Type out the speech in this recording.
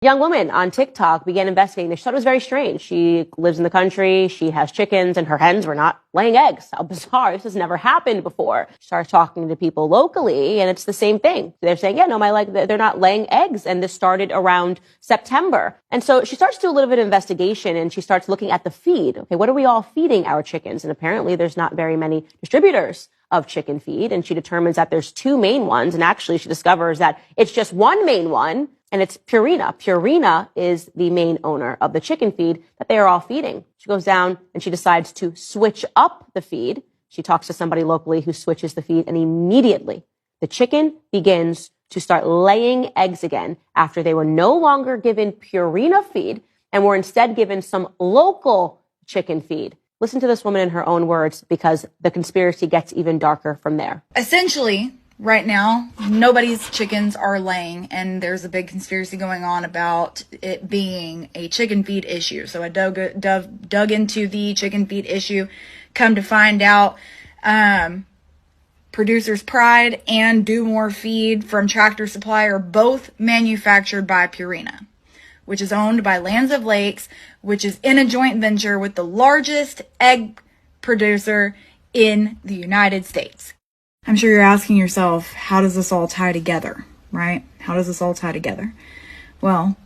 Young woman on TikTok began investigating this. She thought it was very strange. She lives in the country. She has chickens and her hens were not laying eggs. How bizarre. This has never happened before. She starts talking to people locally and it's the same thing. They're saying, yeah, no, they're not laying eggs. And this started around September. And so she starts to do a little bit of investigation and she starts looking at the feed. Okay, what are we all feeding our chickens? And apparently there's not very many distributors of chicken feed. And she determines that there's two main ones. And actually she discovers that it's just one main one. And it's Purina. Purina is the main owner of the chicken feed that they are all feeding. She goes down and she decides to switch up the feed. She talks to somebody locally who switches the feed and immediately the chicken begins to start laying eggs again after they were no longer given Purina feed and were instead given some local chicken feed. Listen to this woman in her own words because the conspiracy gets even darker from there. Essentially, right now, nobody's chickens are laying, and there's a big conspiracy going on about it being a chicken feed issue. So I dug into the chicken feed issue, come to find out Producer's Pride and Do More Feed from Tractor Supply are both manufactured by Purina, which is owned by Lands of Lakes, which is in a joint venture with the largest egg producer in the United States. I'm sure you're asking yourself, how does this all tie together, right? How does this all tie together? Well,